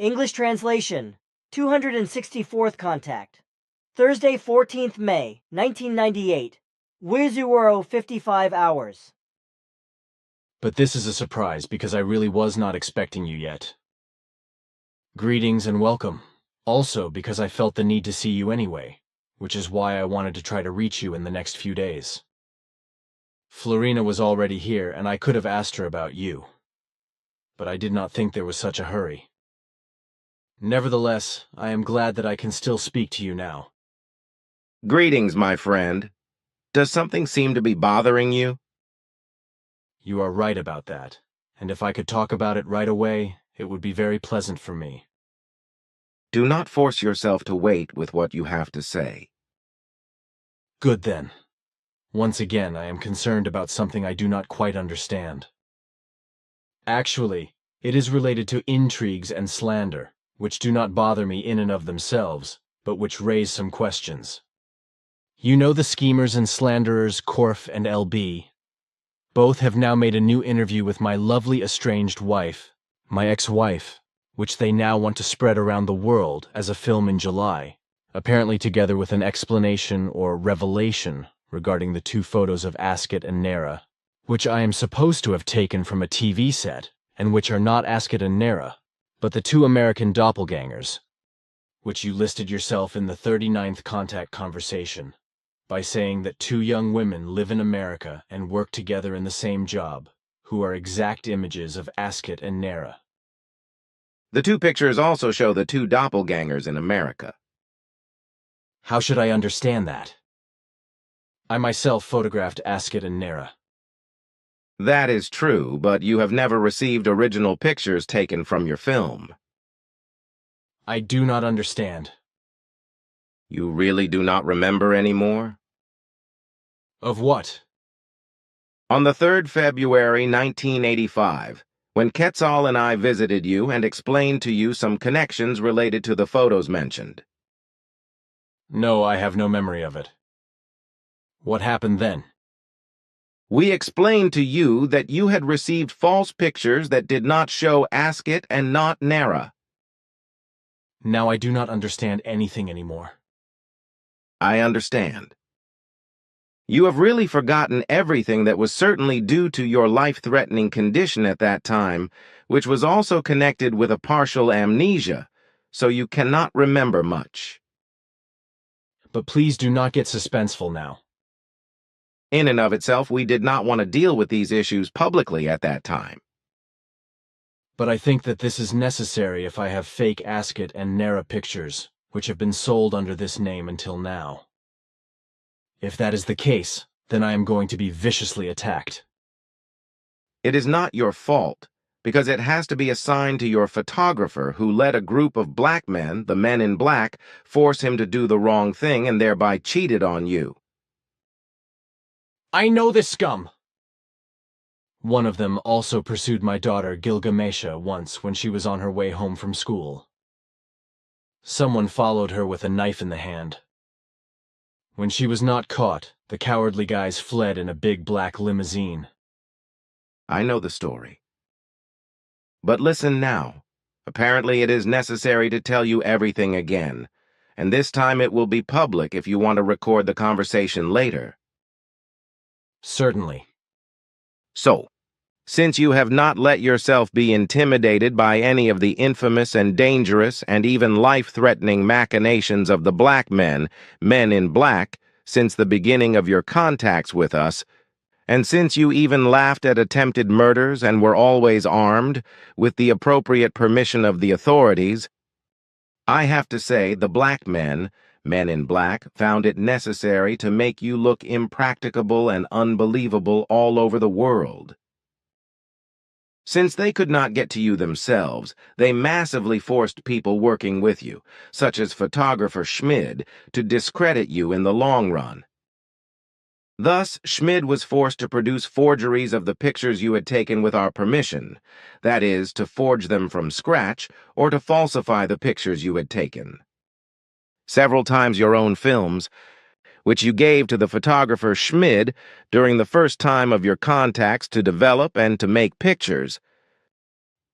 English translation, 264th contact. Thursday, 14th May, 1998. Wizuoro 55 hours. But this is a surprise because I really was not expecting you yet. Greetings and welcome. Also because I felt the need to see you anyway, which is why I wanted to try to reach you in the next few days. Florina was already here and I could have asked her about you. But I did not think there was such a hurry. Nevertheless, I am glad that I can still speak to you now. Greetings, my friend. Does something seem to be bothering you? You are right about that, and if I could talk about it right away, it would be very pleasant for me. Do not force yourself to wait with what you have to say. Good then. Once again, I am concerned about something I do not quite understand. Actually, it is related to intrigues and slander, which do not bother me in and of themselves, but which raise some questions. You know the schemers and slanderers Korf and LB. Both have now made a new interview with my lovely estranged wife, my ex-wife, which they now want to spread around the world as a film in July, apparently together with an explanation or revelation regarding the 2 photos of Asket and Nera, which I am supposed to have taken from a TV set, and which are not Asket and Nera, but the 2 American doppelgangers, which you listed yourself in the 39th contact conversation, by saying that 2 young women live in America and work together in the same job, who are exact images of Asket and Nera. The 2 pictures also show the 2 doppelgangers in America. How should I understand that? I myself photographed Asket and Nera. That is true, but you have never received original pictures taken from your film. I do not understand. You really do not remember anymore? Of what? On the 3rd February 1985, when Quetzal and I visited you and explained to you some connections related to the photos mentioned. No, I have no memory of it. What happened then? We explained to you that you had received false pictures that did not show Asket and not Nera. Now I do not understand anything anymore. I understand. You have really forgotten everything that was certainly due to your life-threatening condition at that time, which was also connected with a partial amnesia, so you cannot remember much. But please do not get suspenseful now. In and of itself, we did not want to deal with these issues publicly at that time. But I think that this is necessary if I have fake Asket and Nera pictures, which have been sold under this name until now. If that is the case, then I am going to be viciously attacked. It is not your fault, because it has to be assigned to your photographer who let a group of black men, the men in black, force him to do the wrong thing and thereby cheated on you. I know this scum! One of them also pursued my daughter Gilgamesha once when she was on her way home from school. Someone followed her with a knife in the hand. When she was not caught, the cowardly guys fled in a big black limousine. I know the story. But listen now. Apparently it is necessary to tell you everything again, and this time it will be public if you want to record the conversation later. Certainly. So, since you have not let yourself be intimidated by any of the infamous and dangerous and even life-threatening machinations of the black men in black, since the beginning of your contacts with us, and since you even laughed at attempted murders and were always armed, with the appropriate permission of the authorities, I have to say the black men in black, found it necessary to make you look impracticable and unbelievable all over the world. Since they could not get to you themselves, they massively forced people working with you, such as photographer Schmid, to discredit you in the long run. Thus, Schmid was forced to produce forgeries of the pictures you had taken with our permission, that is, to forge them from scratch or to falsify the pictures you had taken. Several times your own films, which you gave to the photographer Schmid during the first time of your contacts to develop and to make pictures,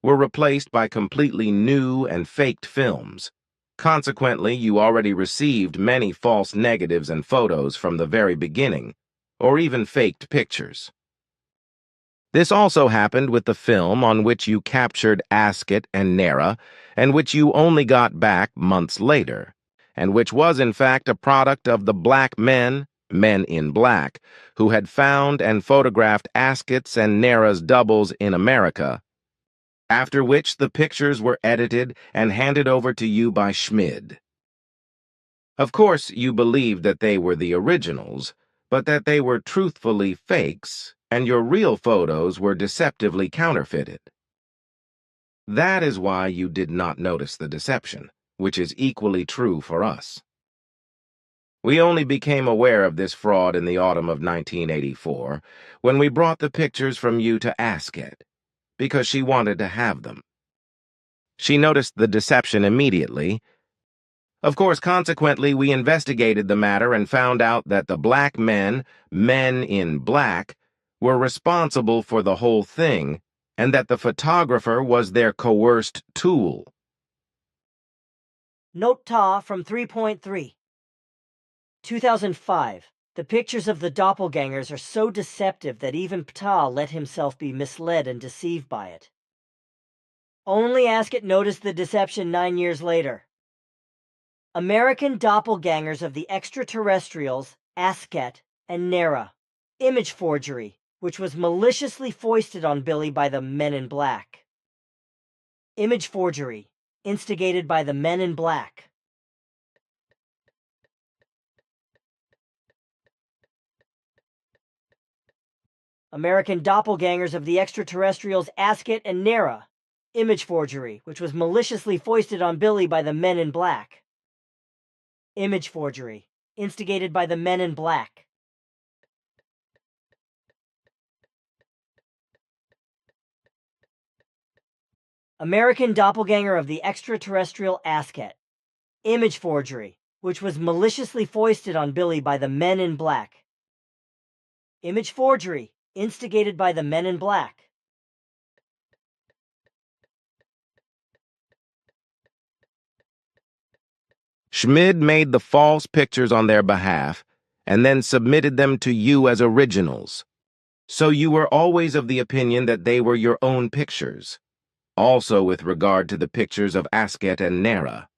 were replaced by completely new and faked films. Consequently, you already received many false negatives and photos from the very beginning, or even faked pictures. This also happened with the film on which you captured Ascot and Nera, and which you only got back months later, and which was in fact a product of the black men, men in black, who had found and photographed Ascot's and Nera's doubles in America, after which the pictures were edited and handed over to you by Schmid. Of course, you believed that they were the originals, but that they were truthfully fakes, and your real photos were deceptively counterfeited. That is why you did not notice the deception, which is equally true for us. We only became aware of this fraud in the autumn of 1984, when we brought the pictures from you to Ascot, because she wanted to have them. She noticed the deception immediately. Of course, consequently, we investigated the matter and found out that the black men, men in black, were responsible for the whole thing, and that the photographer was their coerced tool. Note Ta from 3.3. 2005. The pictures of the doppelgangers are so deceptive that even Ptah let himself be misled and deceived by it. Only Ascot noticed the deception 9 years later. American doppelgangers of the extraterrestrials, Ascot and Nera. Image forgery, which was maliciously foisted on Billy by the Men in Black. Image forgery, instigated by the Men in Black. American doppelgangers of the extraterrestrials Ascot and Nera. Image forgery, which was maliciously foisted on Billy by the Men in Black. Image forgery, instigated by the Men in Black. American doppelganger of the extraterrestrial Ascot. Image forgery, which was maliciously foisted on Billy by the Men in Black. Image forgery, instigated by the Men in Black. Schmid made the false pictures on their behalf and then submitted them to you as originals. So you were always of the opinion that they were your own pictures, also with regard to the pictures of Ascot and Nera.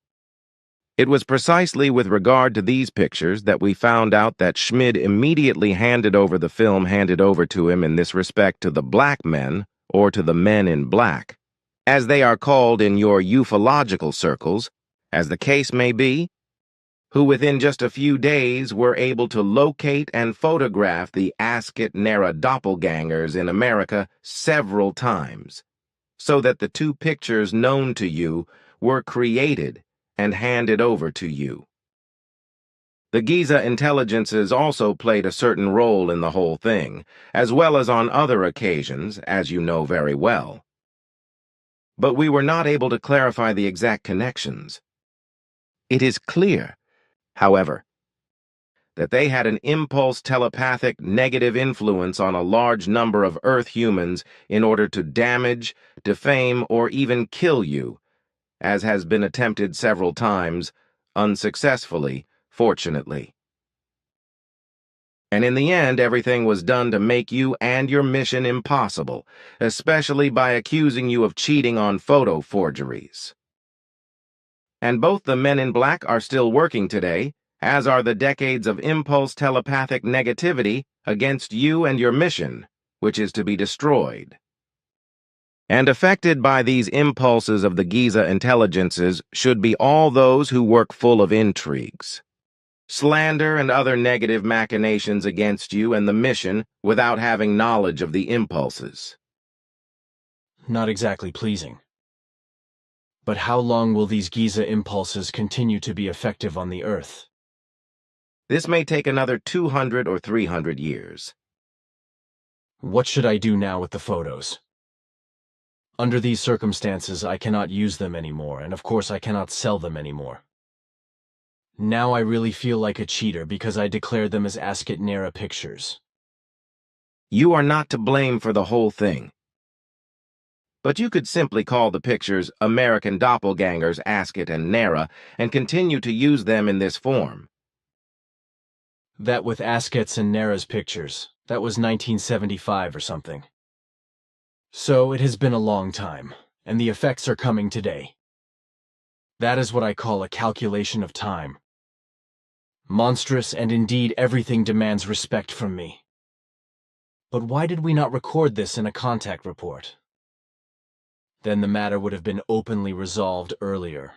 It was precisely with regard to these pictures that we found out that Schmid immediately handed over the film handed over to him in this respect to the black men, or to the Men in Black, as they are called in your ufological circles, as the case may be, who within just a few days were able to locate and photograph the Ascot-Nera doppelgangers in America several times, so that the two pictures known to you were created and handed over to you. The Giza intelligences also played a certain role in the whole thing, as well as on other occasions, as you know very well. But we were not able to clarify the exact connections. It is clear, however, that they had an impulse telepathic negative influence on a large number of Earth humans in order to damage, defame, or even kill you, as has been attempted several times, unsuccessfully, fortunately. And in the end, everything was done to make you and your mission impossible, especially by accusing you of cheating on photo forgeries. And both the Men in Black are still working today, as are the decades of impulse telepathic negativity against you and your mission, which is to be destroyed. And affected by these impulses of the Giza intelligences should be all those who work full of intrigues, slander, and other negative machinations against you and the mission without having knowledge of the impulses. Not exactly pleasing. But how long will these Giza impulses continue to be effective on the Earth? This may take another 200 or 300 years. What should I do now with the photos? Under these circumstances, I cannot use them anymore, and of course I cannot sell them anymore. Now I really feel like a cheater because I declared them as Ascot-Nera pictures. You are not to blame for the whole thing. but you could simply call the pictures American Doppelgangers Ascot and Nera and continue to use them in this form. That with Ascot's and Nera's pictures, that was 1975 or something. So it has been a long time, and the effects are coming today. That is what I call a calculation of time. Monstrous, and indeed everything demands respect from me. But why did we not record this in a contact report? Then the matter would have been openly resolved earlier.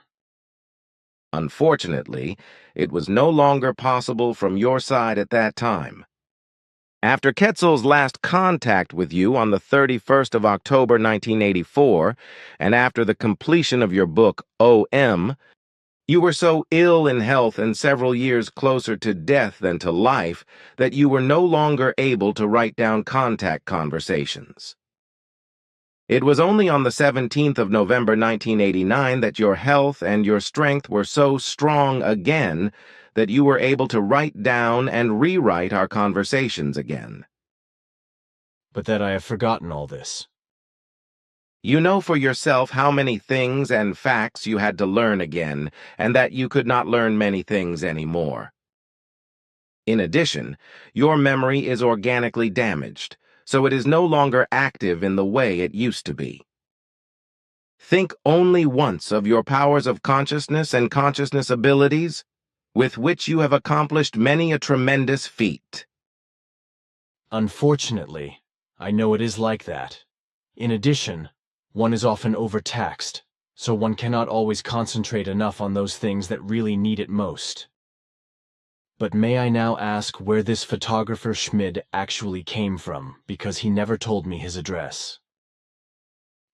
Unfortunately, it was no longer possible from your side at that time. After Quetzal's last contact with you on the 31st of October 1984, and after the completion of your book, O.M., you were so ill in health and several years closer to death than to life that you were no longer able to write down contact conversations. It was only on the 17th of November 1989 that your health and your strength were so strong again that you were able to write down and rewrite our conversations again. But that I have forgotten all this. You know for yourself how many things and facts you had to learn again, and that you could not learn many things anymore. In addition, your memory is organically damaged, so it is no longer active in the way it used to be. Think only once of your powers of consciousness and consciousness abilities, with which you have accomplished many a tremendous feat. Unfortunately, I know it is like that. In addition, one is often overtaxed, so one cannot always concentrate enough on those things that really need it most. But may I now ask where this photographer Schmid actually came from, because he never told me his address.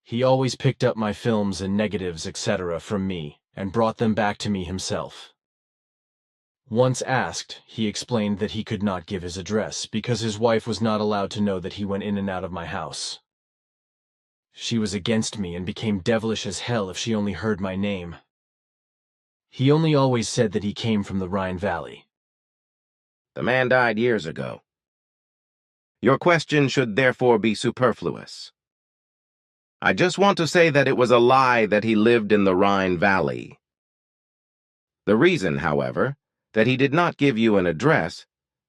He always picked up my films and negatives, etc. from me, and brought them back to me himself. Once asked, he explained that he could not give his address, because his wife was not allowed to know that he went in and out of my house. She was against me and became devilish as hell if she only heard my name. He only always said that he came from the Rhine Valley. The man died years ago. Your question should therefore be superfluous. I just want to say that it was a lie that he lived in the Rhine Valley. The reason, however, that he did not give you an address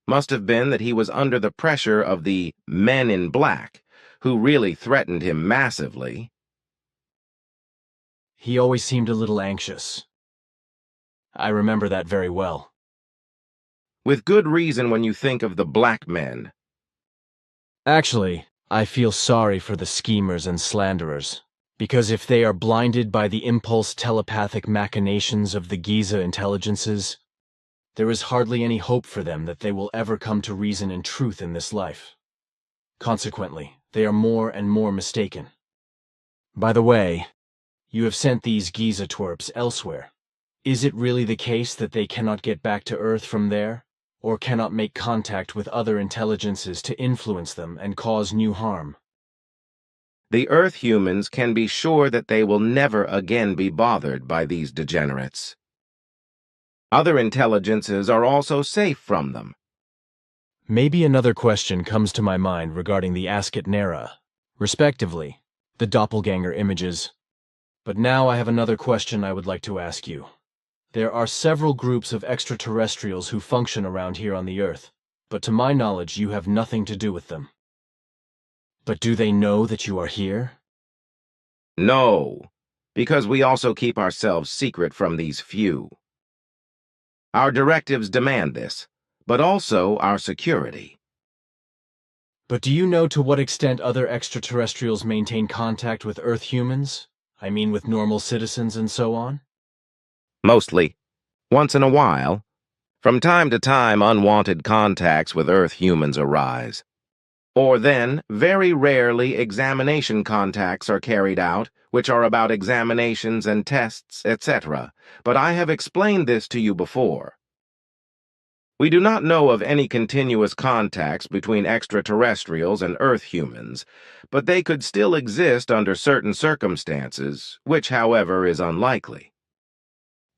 must have been that he was under the pressure of the men in black, who really threatened him massively. He always seemed a little anxious. I remember that very well. With good reason when you think of the black men. Actually, I feel sorry for the schemers and slanderers, because if they are blinded by the impulse telepathic machinations of the Giza intelligences, there is hardly any hope for them that they will ever come to reason and truth in this life. Consequently, they are more and more mistaken. By the way, you have sent these Giza twerps elsewhere. Is it really the case that they cannot get back to Earth from there, or cannot make contact with other intelligences to influence them and cause new harm? The Earth humans can be sure that they will never again be bothered by these degenerates. Other intelligences are also safe from them. Maybe another question comes to my mind regarding the Ascot Nera, respectively, the doppelganger images. But now I have another question I would like to ask you. There are several groups of extraterrestrials who function around here on the Earth, but to my knowledge you have nothing to do with them. But do they know that you are here? No, because we also keep ourselves secret from these few. Our directives demand this, but also our security. But do you know to what extent other extraterrestrials maintain contact with Earth humans? I mean with normal citizens and so on? Mostly. Once in a while. From time to time, unwanted contacts with Earth humans arise. Or then, very rarely, examination contacts are carried out, which are about examinations and tests, etc. But I have explained this to you before. We do not know of any continuous contacts between extraterrestrials and Earth humans, but they could still exist under certain circumstances, which, however, is unlikely.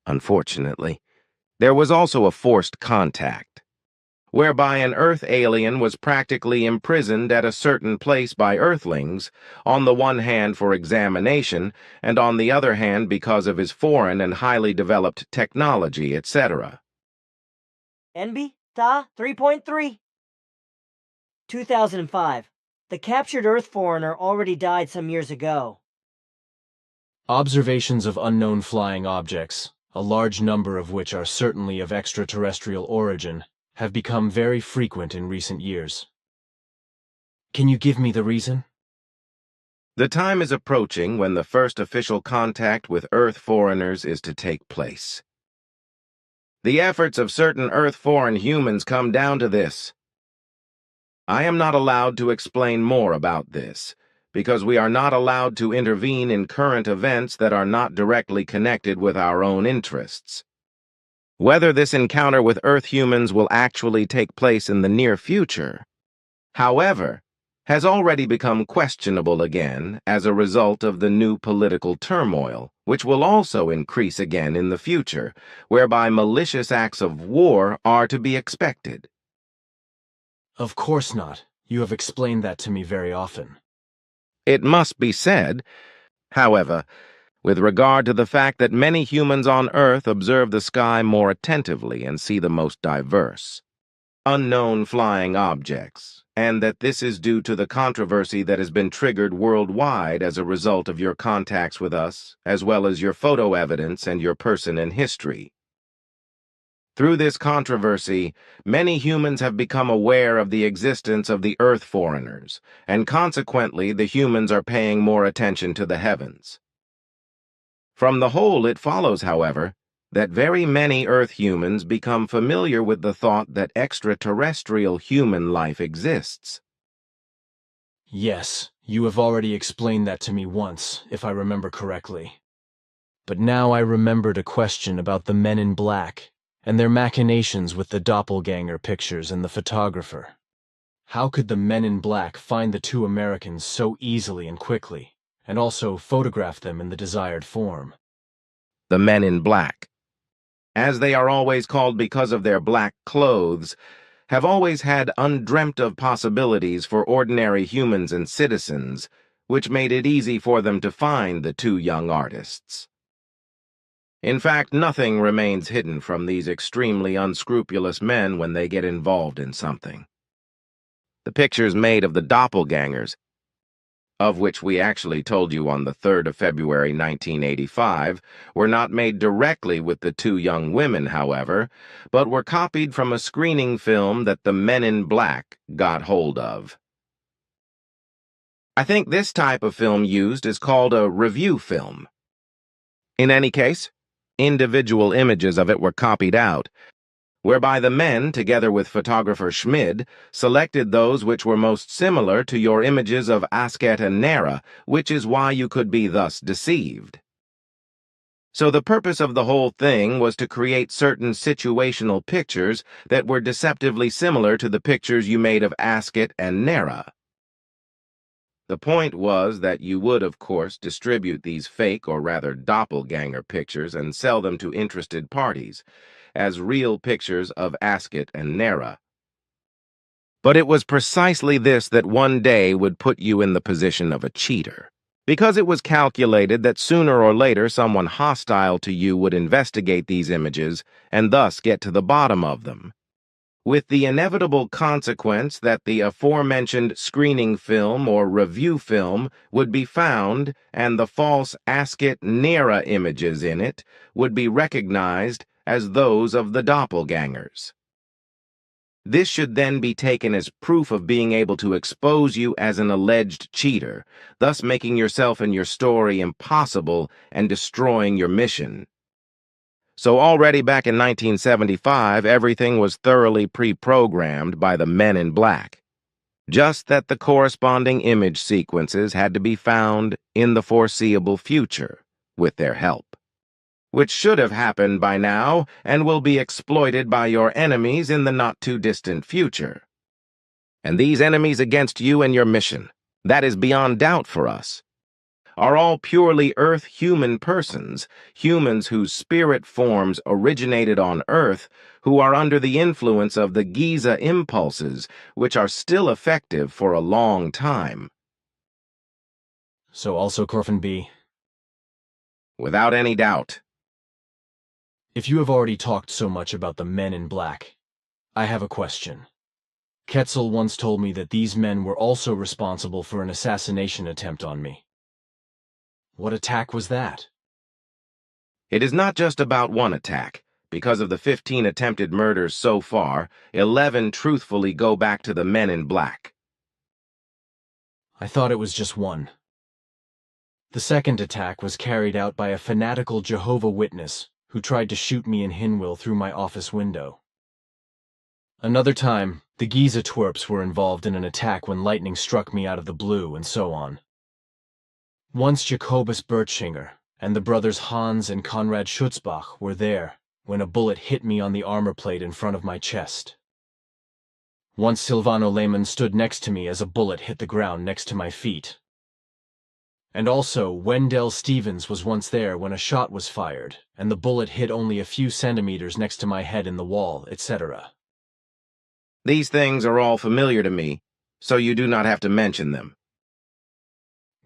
Unfortunately, there was also a forced contact. whereby an Earth alien was practically imprisoned at a certain place by Earthlings, on the one hand for examination, and on the other hand because of his foreign and highly developed technology, etc. NB Ta 3.3 2005. The captured Earth foreigner already died some years ago. Observations of unknown flying objects, a large number of which are certainly of extraterrestrial origin, have become very frequent in recent years. Can you give me the reason? The time is approaching when the first official contact with Earth foreigners is to take place. The efforts of certain Earth-foreign humans come down to this. I am not allowed to explain more about this, because we are not allowed to intervene in current events that are not directly connected with our own interests. Whether this encounter with Earth humans will actually take place in the near future, however, has already become questionable again as a result of the new political turmoil, which will also increase again in the future, whereby malicious acts of war are to be expected. Of course not. You have explained that to me very often. It must be said, however, with regard to the fact that many humans on Earth observe the sky more attentively and see the most diverse, unknown flying objects, and that this is due to the controversy that has been triggered worldwide as a result of your contacts with us, as well as your photo evidence and your person in history. Through this controversy, many humans have become aware of the existence of the Earth foreigners, and consequently the humans are paying more attention to the heavens. From the whole, it follows, however, that very many Earth humans become familiar with the thought that extraterrestrial human life exists. Yes, you have already explained that to me once, if I remember correctly. But now I remembered a question about the men in black and their machinations with the doppelganger pictures and the photographer. How could the men in black find the two Americans so easily and quickly, and also photograph them in the desired form? The men in black, as they are always called because of their black clothes, have always had undreamt of possibilities for ordinary humans and citizens, which made it easy for them to find the two young artists. In fact, nothing remains hidden from these extremely unscrupulous men when they get involved in something. The pictures made of the doppelgangers, of which we actually told you on the 3rd of February 1985, were not made directly with the two young women, however, but were copied from a screening film that the Men in Black got hold of. I think this type of film used is called a review film. In any case, individual images of it were copied out, whereby the men, together with photographer Schmid, selected those which were most similar to your images of Asket and Nera, which is why you could be thus deceived. So the purpose of the whole thing was to create certain situational pictures that were deceptively similar to the pictures you made of Asket and Nera. The point was that you would, of course, distribute these fake, or rather doppelganger pictures and sell them to interested parties, as real pictures of Asket and Nera. But it was precisely this that one day would put you in the position of a cheater, because it was calculated that sooner or later someone hostile to you would investigate these images and thus get to the bottom of them, with the inevitable consequence that the aforementioned screening film or review film would be found and the false Asket-Nera images in it would be recognized as those of the doppelgangers. This should then be taken as proof of being able to expose you as an alleged cheater, thus making yourself and your story impossible and destroying your mission. So already back in 1975, everything was thoroughly pre-programmed by the Men in Black. Just that the corresponding image sequences had to be found in the foreseeable future, with their help, which should have happened by now and will be exploited by your enemies in the not-too-distant future. And these enemies against you and your mission, that is beyond doubt for us, are all purely Earth human persons, humans whose spirit forms originated on Earth, who are under the influence of the Giza impulses, which are still effective for a long time. So also Corfin B. Without any doubt. If you have already talked so much about the men in black, I have a question. Quetzal once told me that these men were also responsible for an assassination attempt on me. What attack was that? It is not just about one attack. Because of the 15 attempted murders so far, 11 truthfully go back to the men in black. I thought it was just one. The second attack was carried out by a fanatical Jehovah's Witness who tried to shoot me in Hinwil through my office window. Another time, the Giza twerps were involved in an attack when lightning struck me out of the blue, and so on. Once Jacobus Bertschinger and the brothers Hans and Konrad Schutzbach were there when a bullet hit me on the armor plate in front of my chest. Once Silvano Lehmann stood next to me as a bullet hit the ground next to my feet. And also, Wendell Stevens was once there when a shot was fired, and the bullet hit only a few centimeters next to my head in the wall, etc. These things are all familiar to me, so you do not have to mention them.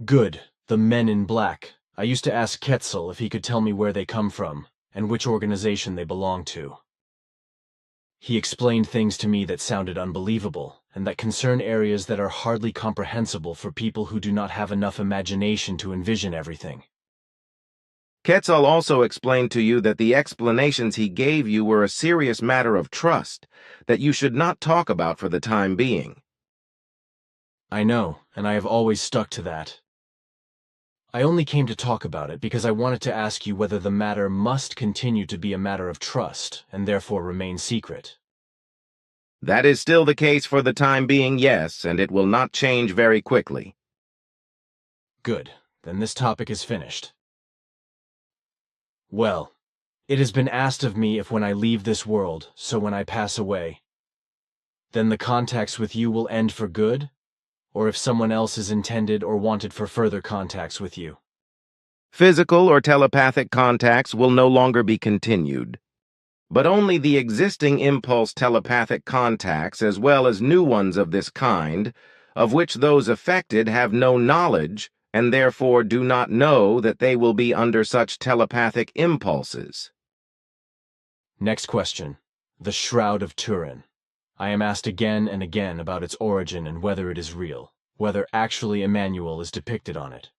Good. The men in black. I used to ask Quetzal if he could tell me where they come from, and which organization they belong to. He explained things to me that sounded unbelievable, and that concern areas that are hardly comprehensible for people who do not have enough imagination to envision everything. Quetzal also explained to you that the explanations he gave you were a serious matter of trust that you should not talk about for the time being. I know, and I have always stuck to that. I only came to talk about it because I wanted to ask you whether the matter must continue to be a matter of trust and therefore remain secret. That is still the case for the time being, yes, and it will not change very quickly. Good. Then this topic is finished. Well, it has been asked of me if when I leave this world, so when I pass away, then the contacts with you will end for good, or if someone else is intended or wanted for further contacts with you. Physical or telepathic contacts will no longer be continued, but only the existing impulse telepathic contacts as well as new ones of this kind, of which those affected have no knowledge and therefore do not know that they will be under such telepathic impulses. Next question. The Shroud of Turin. I am asked again and again about its origin and whether it is real, whether actually Emmanuel is depicted on it.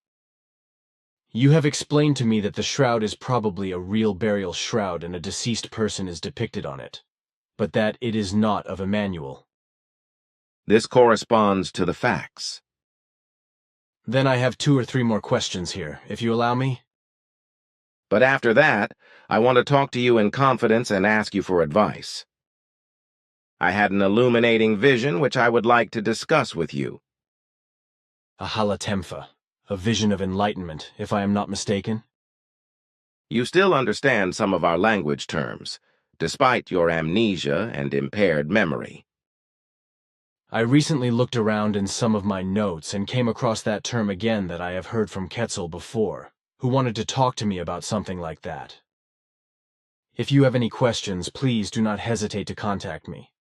You have explained to me that the shroud is probably a real burial shroud and a deceased person is depicted on it, but that it is not of Emmanuel. This corresponds to the facts. Then I have 2 or 3 more questions here, if you allow me. But after that, I want to talk to you in confidence and ask you for advice. I had an illuminating vision which I would like to discuss with you. A halatemfa, a vision of enlightenment, if I am not mistaken. You still understand some of our language terms, despite your amnesia and impaired memory. I recently looked around in some of my notes and came across that term again that I have heard from Quetzal before, who wanted to talk to me about something like that. If you have any questions, please do not hesitate to contact me.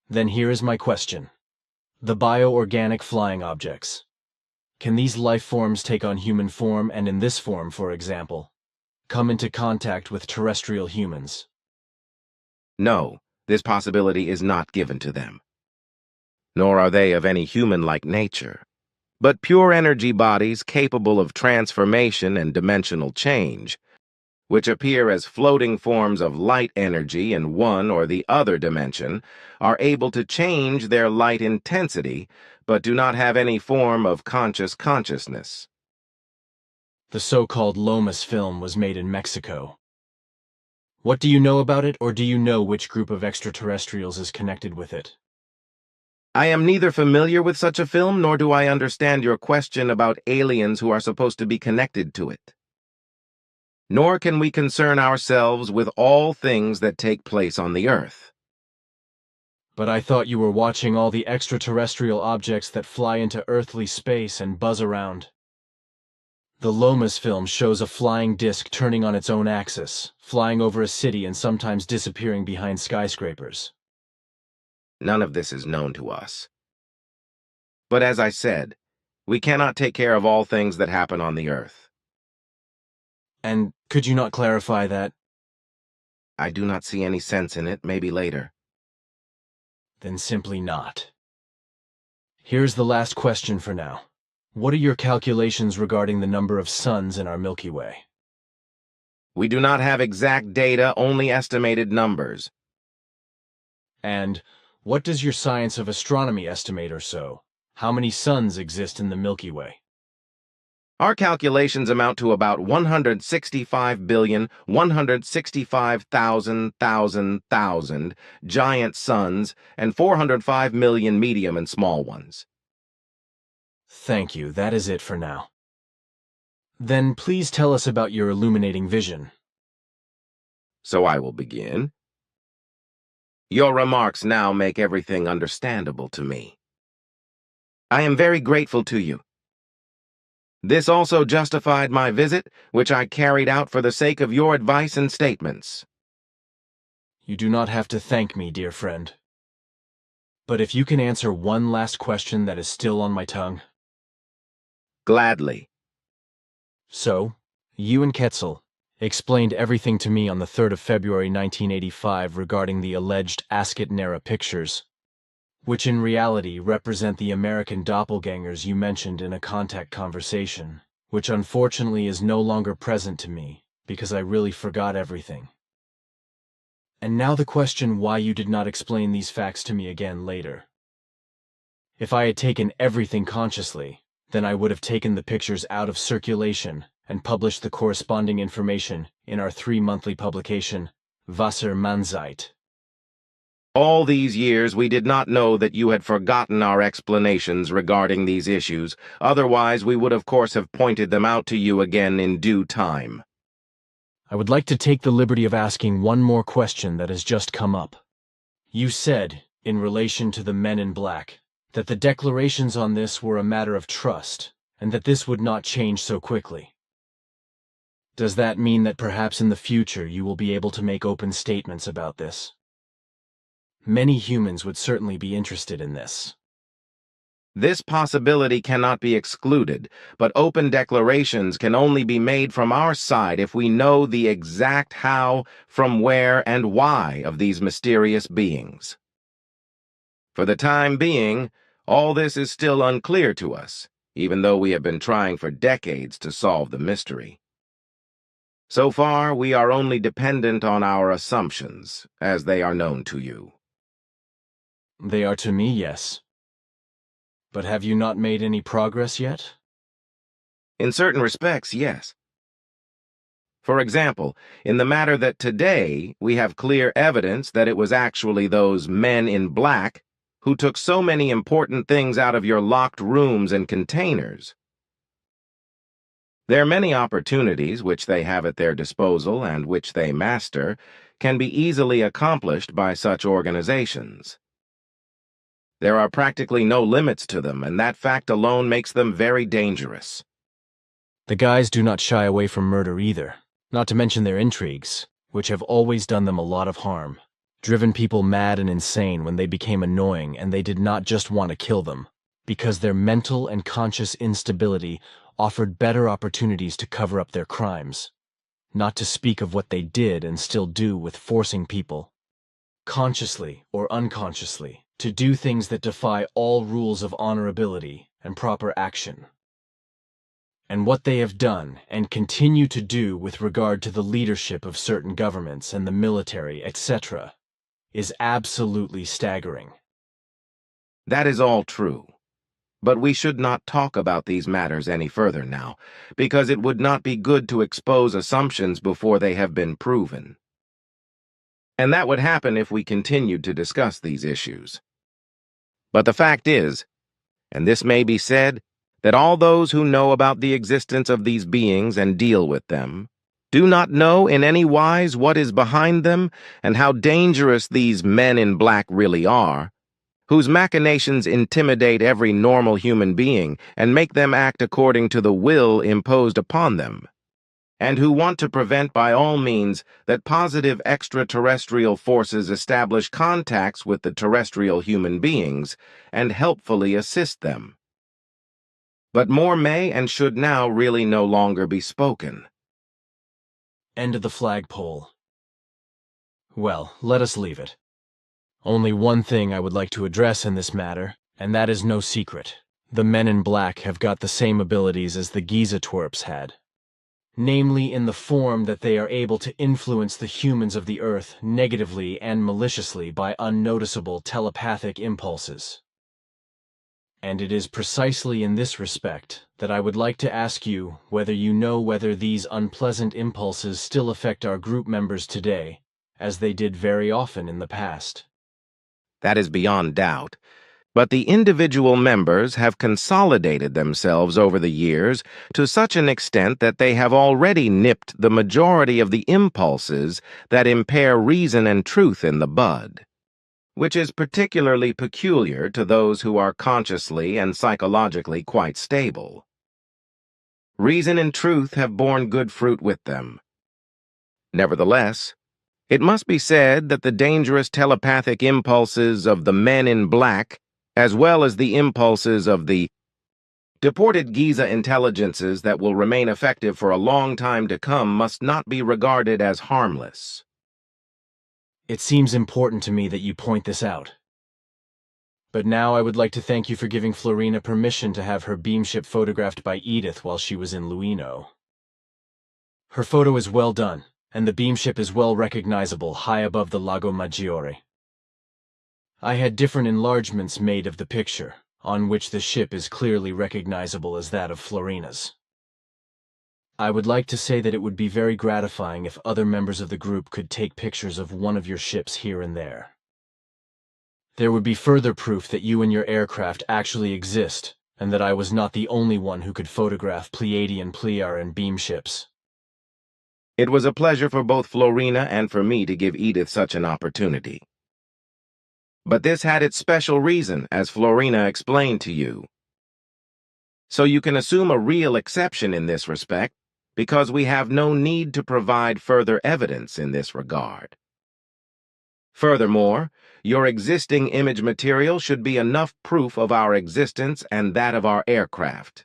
Then here is my question. The bioorganic flying objects. Can these life forms take on human form and in this form, for example, come into contact with terrestrial humans? No, this possibility is not given to them. Nor are they of any human-like nature, but pure energy bodies capable of transformation and dimensional change, which appear as floating forms of light energy in one or the other dimension, are able to change their light intensity, but do not have any form of consciousness. The so-called Lomas film was made in Mexico. What do you know about it, or do you know which group of extraterrestrials is connected with it? I am neither familiar with such a film, nor do I understand your question about aliens who are supposed to be connected to it. Nor can we concern ourselves with all things that take place on the Earth. But I thought you were watching all the extraterrestrial objects that fly into earthly space and buzz around. The Lomas film shows a flying disc turning on its own axis, flying over a city and sometimes disappearing behind skyscrapers. None of this is known to us. But as I said, we cannot take care of all things that happen on the Earth. And could you not clarify that? I do not see any sense in it, maybe later. Then simply not. Here's the last question for now. What are your calculations regarding the number of suns in our Milky Way? We do not have exact data, only estimated numbers. And what does your science of astronomy estimate or so? How many suns exist in the Milky Way? Our calculations amount to about 165,165,000 giant suns and 405 million medium and small ones. Thank you, that is it for now. Then please tell us about your illuminating vision. So I will begin. Your remarks now make everything understandable to me. I am very grateful to you. This also justified my visit, which I carried out for the sake of your advice and statements. You do not have to thank me, dear friend. But if you can answer one last question that is still on my tongue. Gladly. So, you and Ketzel explained everything to me on the 3rd of February 1985 regarding the alleged Ascot-Nera pictures, which in reality represent the American doppelgangers you mentioned in a contact conversation, which unfortunately is no longer present to me because I really forgot everything. And now the question why you did not explain these facts to me again later. If I had taken everything consciously, then I would have taken the pictures out of circulation and published the corresponding information in our 3-monthly publication, Wassermannszeit. All these years we did not know that you had forgotten our explanations regarding these issues, otherwise we would of course have pointed them out to you again in due time. I would like to take the liberty of asking one more question that has just come up. You said, in relation to the men in black, that the declarations on this were a matter of trust, and that this would not change so quickly. Does that mean that perhaps in the future you will be able to make open statements about this? Many humans would certainly be interested in this. This possibility cannot be excluded, but open declarations can only be made from our side if we know the exact how, from where, and why of these mysterious beings. For the time being, all this is still unclear to us, even though we have been trying for decades to solve the mystery. So far, we are only dependent on our assumptions, as they are known to you. They are to me, yes. But have you not made any progress yet? In certain respects, yes. For example, in the matter that today we have clear evidence that it was actually those men in black who took so many important things out of your locked rooms and containers. Their many opportunities which they have at their disposal and which they master can be easily accomplished by such organizations. There are practically no limits to them, and that fact alone makes them very dangerous. The guys do not shy away from murder either, not to mention their intrigues, which have always done them a lot of harm, driven people mad and insane when they became annoying and they did not just want to kill them, because their mental and conscious instability offered better opportunities to cover up their crimes, not to speak of what they did and still do with forcing people, consciously or unconsciously, to do things that defy all rules of honorability and proper action. And what they have done and continue to do with regard to the leadership of certain governments and the military, etc., is absolutely staggering. That is all true. But we should not talk about these matters any further now, because it would not be good to expose assumptions before they have been proven. And that would happen if we continued to discuss these issues. But the fact is, and this may be said, that all those who know about the existence of these beings and deal with them do not know in any wise what is behind them and how dangerous these men in black really are, whose machinations intimidate every normal human being and make them act according to the will imposed upon them, and who want to prevent by all means that positive extraterrestrial forces establish contacts with the terrestrial human beings and helpfully assist them. But more may and should now really no longer be spoken. End of the flagpole. Well, let us leave it. Only one thing I would like to address in this matter, and that is no secret. The men in black have got the same abilities as the Giza twerps had. Namely in the form that they are able to influence the humans of the Earth negatively and maliciously by unnoticeable telepathic impulses. And it is precisely in this respect that I would like to ask you whether you know whether these unpleasant impulses still affect our group members today, as they did very often in the past. That is beyond doubt. But the individual members have consolidated themselves over the years to such an extent that they have already nipped the majority of the impulses that impair reason and truth in the bud, which is particularly peculiar to those who are consciously and psychologically quite stable. Reason and truth have borne good fruit with them. Nevertheless, it must be said that the dangerous telepathic impulses of the men in black, as well as the impulses of the deported Giza intelligences that will remain effective for a long time to come, must not be regarded as harmless. It seems important to me that you point this out. But now I would like to thank you for giving Florina permission to have her beamship photographed by Edith while she was in Luino. Her photo is well done, and the beamship is well recognizable high above the Lago Maggiore. I had different enlargements made of the picture, on which the ship is clearly recognizable as that of Florina's. I would like to say that it would be very gratifying if other members of the group could take pictures of one of your ships here and there. There would be further proof that you and your aircraft actually exist, and that I was not the only one who could photograph Pleiadian Pleiar and beam ships. It was a pleasure for both Florina and for me to give Edith such an opportunity. But this had its special reason, as Florina explained to you. So you can assume a real exception in this respect, because we have no need to provide further evidence in this regard. Furthermore, your existing image material should be enough proof of our existence and that of our aircraft.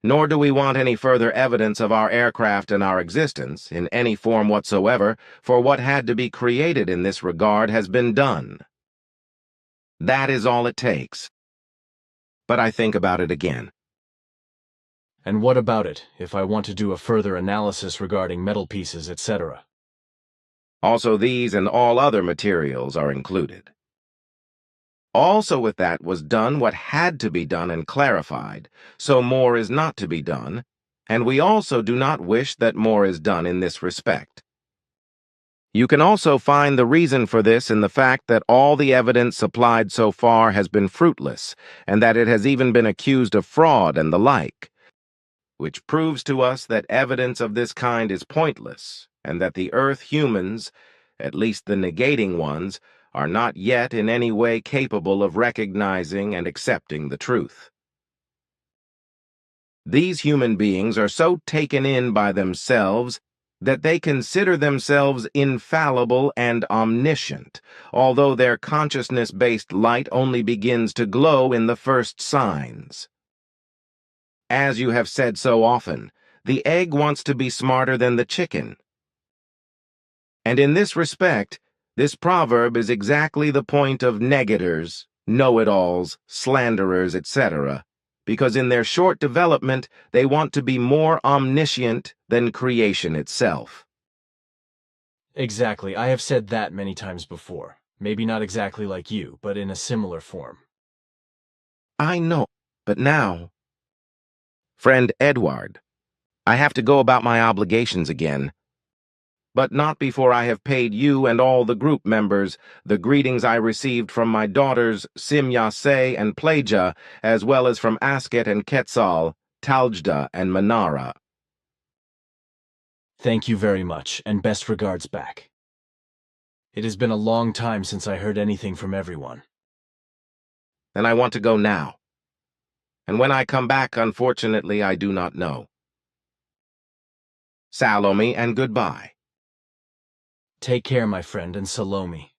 Nor do we want any further evidence of our aircraft and our existence, in any form whatsoever, for what had to be created in this regard has been done. That is all it takes. But I think about it again. And what about it, if I want to do a further analysis regarding metal pieces, etc.? Also, these and all other materials are included. Also with that was done what had to be done and clarified, so more is not to be done, and we also do not wish that more is done in this respect. You can also find the reason for this in the fact that all the evidence supplied so far has been fruitless, and that it has even been accused of fraud and the like, which proves to us that evidence of this kind is pointless, and that the Earth humans, at least the negating ones, are not yet in any way capable of recognizing and accepting the truth. These human beings are so taken in by themselves that they consider themselves infallible and omniscient, although their consciousness-based light only begins to glow in the first signs. As you have said so often, the egg wants to be smarter than the chicken. And in this respect, this proverb is exactly the point of negators, know-it-alls, slanderers, etc., because in their short development they want to be more omniscient than creation itself. Exactly, I have said that many times before. Maybe not exactly like you, but in a similar form. I know, but now... Friend Edward, I have to go about my obligations again. But not before I have paid you and all the group members the greetings I received from my daughters Simyase and Plaja, as well as from Asket and Quetzal, Taljda and Manara. Thank you very much, and best regards back. It has been a long time since I heard anything from everyone. and I want to go now. And when I come back, unfortunately, I do not know. Salome, and goodbye. Take care, my friend, and Salome.